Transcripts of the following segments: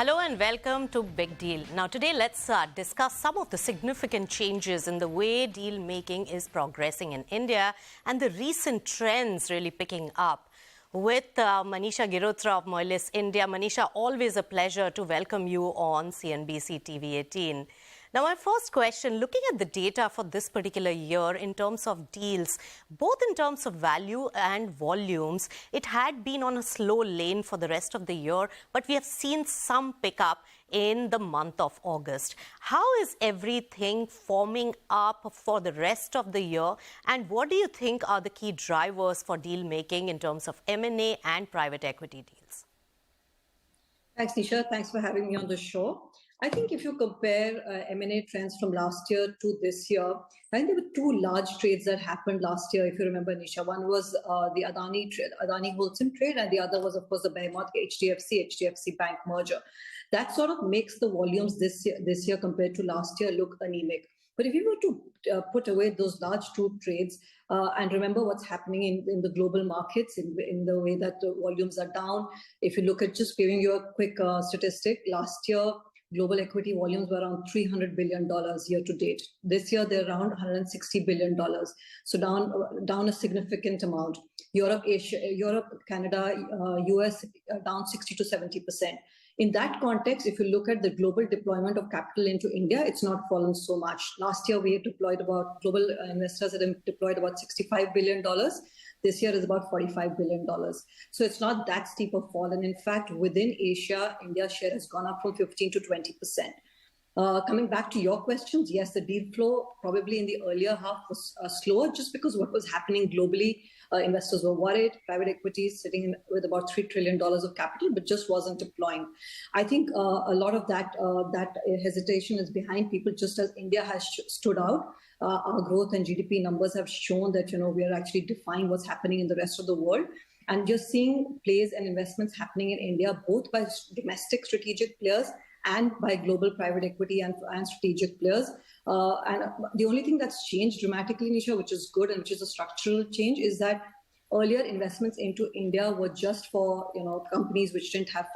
Hello and welcome to Big Deal. Now today let's discuss some of the significant changes in the way deal making is progressing in India and the recent trends really picking up. With Manisha Girotra of Moelis, India. Manisha, always a pleasure to welcome you on CNBC-TV18. Now, my first question, looking at the data for this particular year in terms of deals, both in terms of value and volumes, it had been on a slow lane for the rest of the year, but we have seen some pickup in the month of August. How is everything forming up for the rest of the year? And what do you think are the key drivers for deal making in terms of M&A and private equity deals? Thanks, Nisha. Thanks for having me on the show. I think if you compare M&A trends from last year to this year, I think there were two large trades that happened last year, if you remember, Nisha. One was the Adani Holcim trade, and the other was, of course, the behemoth HDFC Bank merger. That sort of makes the volumes this year compared to last year look anemic. But if you were to put away those large two trades and remember what's happening in the global markets, in the way that the volumes are down, if you look at, just giving you a quick statistic, last year, global equity volumes were around $300 billion year to date. This year, they're around $160 billion. So down a significant amount. Europe, Canada, US, down 60 to 70%. In that context, if you look at the global deployment of capital into India, it's not fallen so much. Last year, we had deployed global investors had deployed about $65 billion. This year is about $45 billion. So it's not that steep a fall. And in fact, within Asia, India's share has gone up from 15 to 20%. Coming back to your questions, yes, the deal flow probably in the earlier half was slower just because what was happening globally. Investors were worried. Private equity is sitting with about $3 trillion of capital, but just wasn't deploying. I think a lot of that hesitation is behind people, just as India has stood out. Our growth and GDP numbers have shown that, we are actually defying what's happening in the rest of the world. And just seeing plays and investments happening in India, both by domestic strategic players and by global private equity and strategic players. And the only thing that's changed dramatically, Nisha, which is good and which is a structural change, is that earlier investments into India were just for companies which didn't have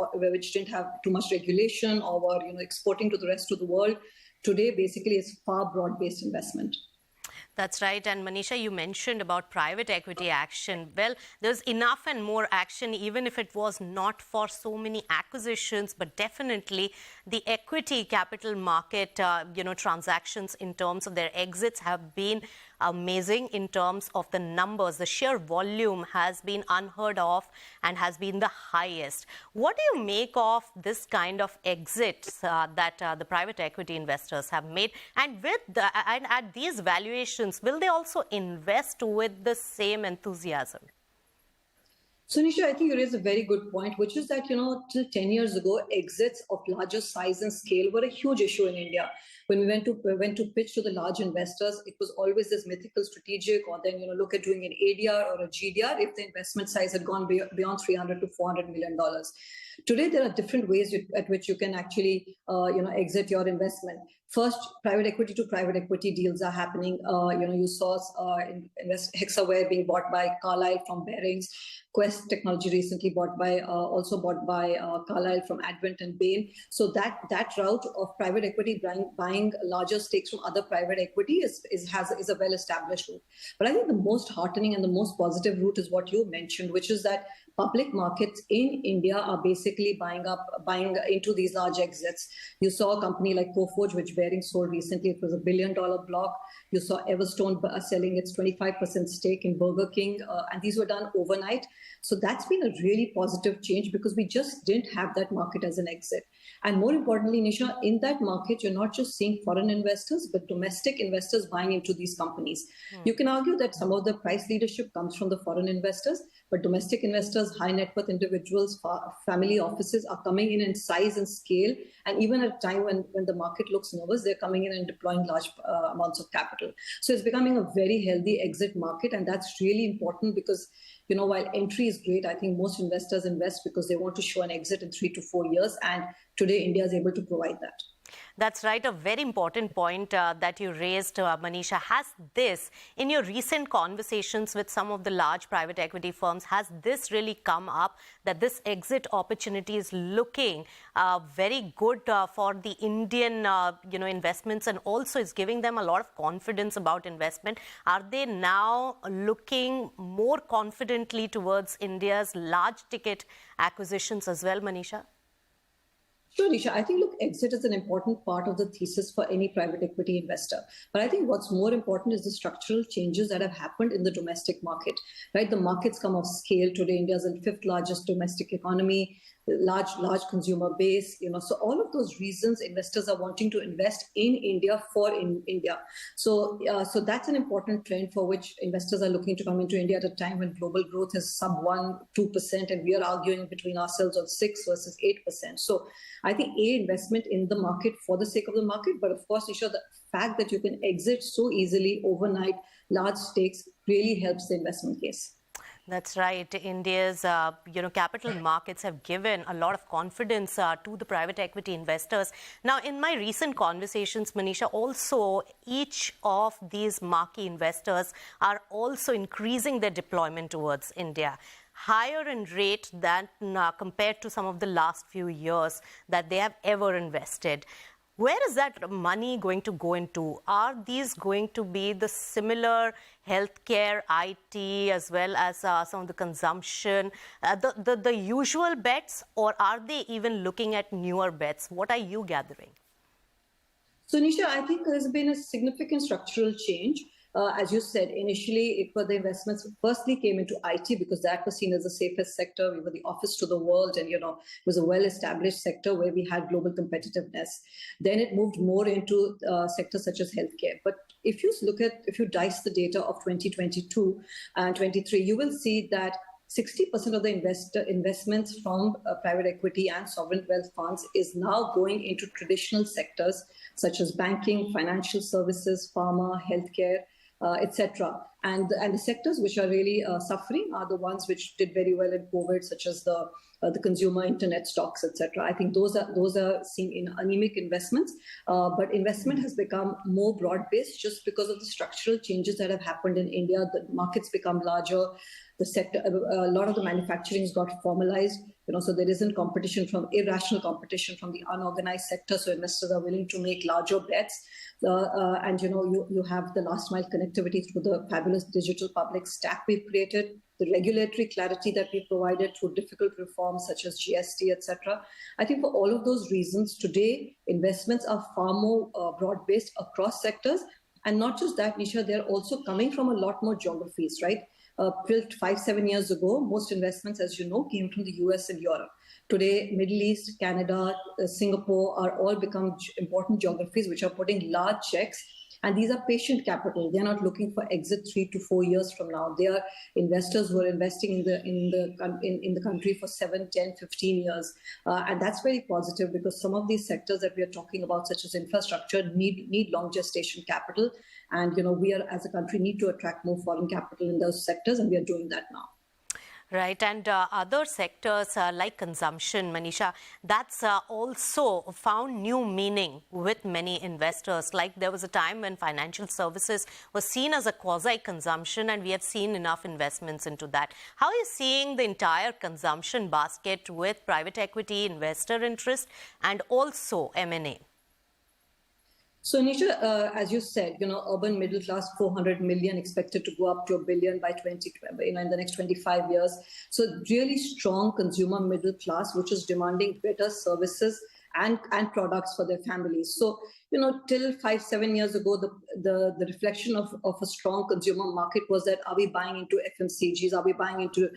too much regulation or were exporting to the rest of the world. Today, basically, it's far broad-based investment. That's right. And Manisha, you mentioned about private equity action. Well, there's enough and more action, even if it was not for so many acquisitions, but definitely the equity capital market, transactions in terms of their exits have been amazing in terms of the numbers. The sheer volume has been unheard of and has been the highest. What do you make of this kind of exits that the private equity investors have made? And at these valuations, will they also invest with the same enthusiasm? So, Nisha, I think you raise a very good point, which is that, till 10 years ago, exits of larger size and scale were a huge issue in India. When we went to pitch to the large investors, it was always this mythical strategic, or then, look at doing an ADR or a GDR if the investment size had gone beyond $300 to $400 million. Today, there are different ways at which you can actually, exit your investment. First, private equity to private equity deals are happening. You saw Hexaware being bought by Carlyle from Barings. Quest Technology recently also bought by Carlyle from Advent and Bain. So that route of private equity buying larger stakes from other private equity is a well-established route. But I think the most heartening and the most positive route is what you mentioned, which is that public markets in India are basically buying into these large exits. You saw a company like Coforge, which Baring sold recently. It was $1 billion block. You saw Everstone selling its 25% stake in Burger King, and these were done overnight. So that's been a really positive change because we just didn't have that market as an exit. And more importantly, Nisha, in that market, you're not just seeing foreign investors, but domestic investors buying into these companies. You can argue that some of the price leadership comes from the foreign investors, but domestic investors, high net worth individuals, family offices are coming in size and scale. And even at a time when the market looks nervous, they're coming in and deploying large amounts of capital. So it's becoming a very healthy exit market. And that's really important because, while entry is great, I think most investors invest because they want to show an exit in 3 to 4 years. And today, India is able to provide that. That's right. A very important point that you raised, Manisha. Has this, in your recent conversations with some of the large private equity firms, has this really come up that this exit opportunity is looking very good for the Indian, investments, and also is giving them a lot of confidence about investment? Are they now looking more confidently towards India's large ticket acquisitions as well, Manisha? Sure, Disha. I think, look, exit is an important part of the thesis for any private equity investor. But I think what's more important is the structural changes that have happened in the domestic market, right? The market's come off scale. Today, India is the fifth largest domestic economy, large consumer base, so all of those reasons investors are wanting to invest in India for in India. So that's an important trend for which investors are looking to come into India at a time when global growth is sub 1-2%, and we are arguing between ourselves on 6 versus 8%. So I think investment in the market for the sake of the market, but of course, Isha, the fact that you can exit so easily overnight, large stakes, really helps the investment case. That's right. India's, capital markets have given a lot of confidence to the private equity investors. Now, in my recent conversations, Manisha, also each of these marquee investors are also increasing their deployment towards India, higher in rate than compared to some of the last few years that they have ever invested. Where is that money going to go into? Are these going to be the similar healthcare, IT, as well as some of the consumption, the usual bets, or are they even looking at newer bets? What are you gathering? So, Nisha, I think there's been a significant structural change. As you said, initially, the investments firstly came into IT because that was seen as the safest sector. We were the office to the world, and it was a well-established sector where we had global competitiveness. Then it moved more into sectors such as healthcare. But if you dice the data of 2022 and 23, you will see that 60% of the investments from private equity and sovereign wealth funds is now going into traditional sectors such as banking, financial services, pharma, healthcare, etc. And the sectors which are really suffering are the ones which did very well in COVID, such as the consumer internet stocks, etc. I think those are seen in anemic investments, but investment has become more broad-based just because of the structural changes that have happened in India. The markets become larger. The sector, a lot of the manufacturing has got formalized, so there isn't irrational competition from the unorganized sector. So investors are willing to make larger bets. And you have the last mile connectivity through the fabulous digital public stack we've created, the regulatory clarity that we provided through difficult reforms such as GST, etc. I think for all of those reasons, today investments are far more broad-based across sectors. And not just that, Nisha, they're also coming from a lot more geographies, right? Till 5-7 years ago, most investments, as you know, came from the US and Europe. Today, Middle East, Canada, Singapore are all become important geographies which are putting large checks. And these are patient capital. They're not looking for exit 3 to 4 years from now. They are investors who are investing in the country for 7, 10, 15 years. And that's very positive because some of these sectors that we are talking about, such as infrastructure, need long gestation capital. And, we are, as a country, need to attract more foreign capital in those sectors, and we are doing that now. Right, and other sectors like consumption, Manisha, that's also found new meaning with many investors. Like there was a time when financial services was seen as a quasi-consumption, and we have seen enough investments into that. How are you seeing the entire consumption basket with private equity, investor interest, and also M&A? So, Nisha, as you said, urban middle class, 400 million, expected to go up to 1 billion by 2020, in the next 25 years. So, really strong consumer middle class, which is demanding better services and products for their families. So, till 5-7 years ago, the reflection of a strong consumer market was that are we buying into FMCGs, are we buying into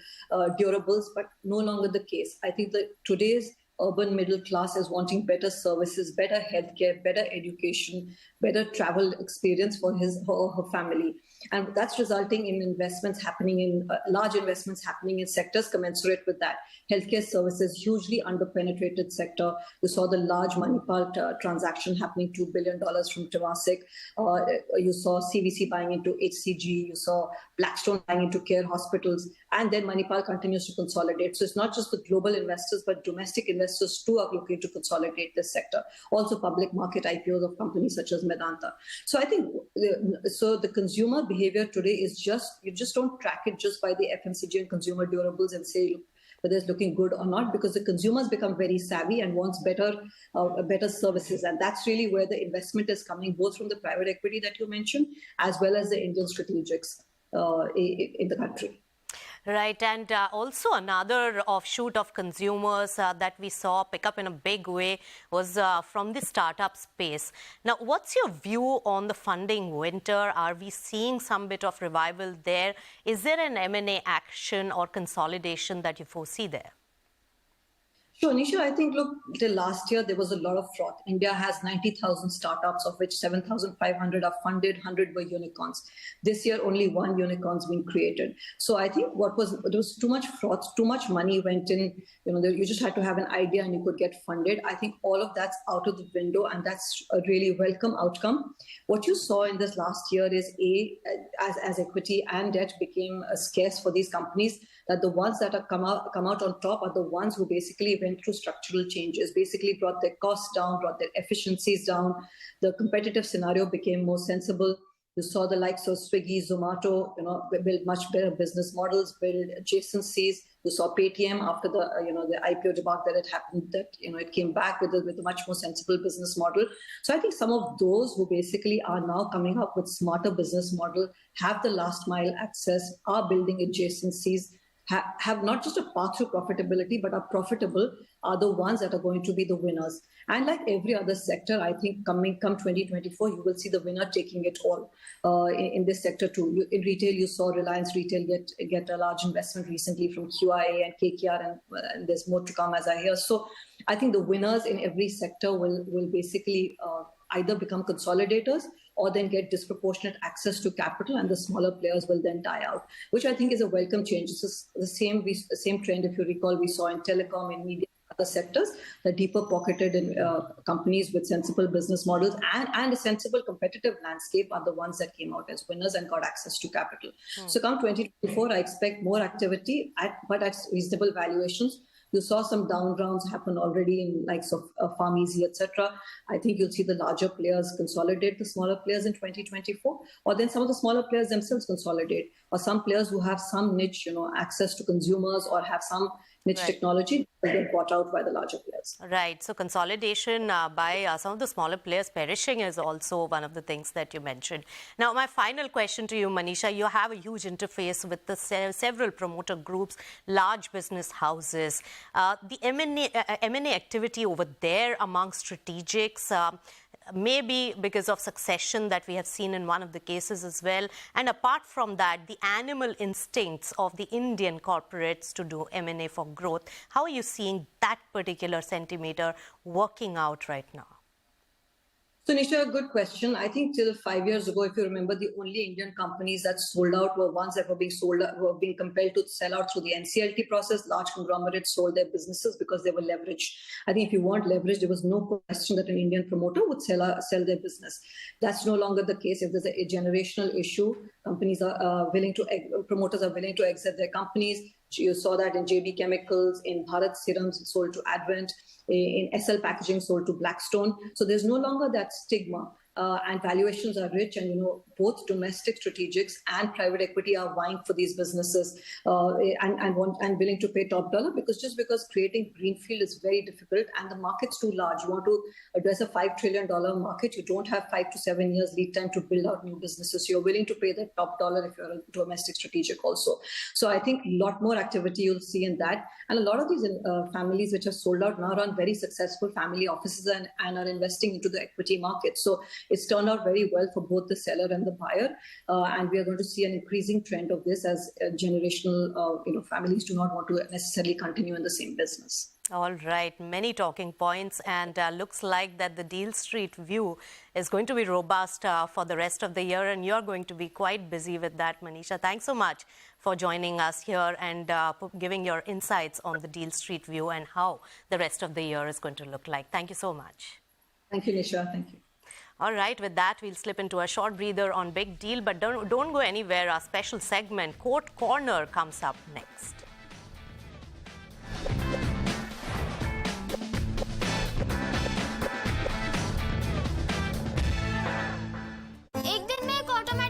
durables, but no longer the case. I think that today's urban middle class is wanting better services, better healthcare, better education, better travel experience for his or her family. And that's resulting in investments happening in large investments happening in sectors commensurate with that. Healthcare services, hugely underpenetrated sector. You saw the large Manipal transaction happening, $2 billion from Temasek. You saw CVC buying into HCG. You saw Blackstone buying into Care Hospitals. And then Manipal continues to consolidate. So it's not just the global investors, but domestic investors too are looking to consolidate this sector. Also public market IPOs of companies such as Medanta. So I think, the consumer behavior today is you just don't track it just by the FMCG and consumer durables and say whether it's looking good or not, because the consumers become very savvy and wants better services. And that's really where the investment is coming, both from the private equity that you mentioned, as well as the Indian strategics in the country. Right, and also another offshoot of consumers that we saw pick up in a big way was from the startup space. Now, what's your view on the funding winter? Are we seeing some bit of revival there? Is there an M&A action or consolidation that you foresee there? Sure, Nisha, I think, look, till last year, there was a lot of froth. India has 90,000 startups, of which 7,500 are funded, 100 were unicorns. This year, only one unicorn's been created. So I think there was too much froth, too much money went in. You just had to have an idea and you could get funded. I think all of that's out of the window, and that's a really welcome outcome. What you saw in this last year is, as equity and debt became scarce for these companies, that the ones that have come out on top are the ones who basically went through structural changes, basically brought their costs down, brought their efficiencies down. The competitive scenario became more sensible. You saw the likes of Swiggy, Zomato, build much better business models, build adjacencies. You saw Paytm after the IPO debacle that had happened, that it came back with a much more sensible business model. So I think some of those who basically are now coming up with smarter business model, have the last mile access, are building adjacencies, have not just a path to profitability, but are profitable, are the ones that are going to be the winners. And like every other sector, I think come 2024, you will see the winner taking it all in this sector too. In retail, you saw Reliance Retail get a large investment recently from QIA and KKR, and there's more to come as I hear. So I think the winners in every sector will basically either become consolidators or then get disproportionate access to capital, and the smaller players will then die out, which I think is a welcome change. This is the same trend, if you recall, we saw in telecom, in media, other sectors, the deeper pocketed in companies with sensible business models and a sensible competitive landscape are the ones that came out as winners and got access to capital. So come 2024, I expect more activity, but at reasonable valuations. You saw some down rounds happen already in likes of Farmeasy, etc. I think you'll see the larger players consolidate the smaller players in 2024, or then some of the smaller players themselves consolidate, or some players who have some niche, access to consumers or have some niche technology will get bought out by the larger players. Right. So consolidation by some of the smaller players perishing is also one of the things that you mentioned. Now, my final question to you, Manisha, you have a huge interface with the several promoter groups, large business houses. The M&A activity over there among strategics, maybe because of succession that we have seen in one of the cases as well. And apart from that, the animal instincts of the Indian corporates to do M&A for growth. How are you seeing that particular centimeter working out right now? So, Nisha, good question. I think till 5 years ago, if you remember, the only Indian companies that sold out were ones that were being compelled to sell out through the NCLT process. Large conglomerates sold their businesses because they were leveraged. I think if you want leverage, there was no question that an Indian promoter would sell their business. That's no longer the case. If there's a generational issue, promoters are willing to exit their companies. You saw that in JB Chemicals, in Bharat Serums, sold to Advent, in SL Packaging, sold to Blackstone. So there's no longer that stigma. And valuations are rich, and both domestic strategics and private equity are vying for these businesses and willing to pay top dollar, because creating greenfield is very difficult and the market's too large. You want to address a $5 trillion market, you don't have 5 to 7 years lead time to build out new businesses. You're willing to pay that top dollar if you're a domestic strategic also. So I think a lot more activity you'll see in that, and a lot of these families which have sold out now run very successful family offices and are investing into the equity market. So It's turned out very well for both the seller and the buyer, and we are going to see an increasing trend of this as generational families do not want to necessarily continue in the same business. All right, many talking points, and looks like that the Deal Street view is going to be robust for the rest of the year, and you're going to be quite busy with that, Manisha. Thanks so much for joining us here and giving your insights on the Deal Street view and how the rest of the year is going to look like. Thank you so much. Thank you, Nisha. Thank you. All right, with that, we'll slip into a short breather on Big Deal, but don't go anywhere. Our special segment, Court Corner, comes up next.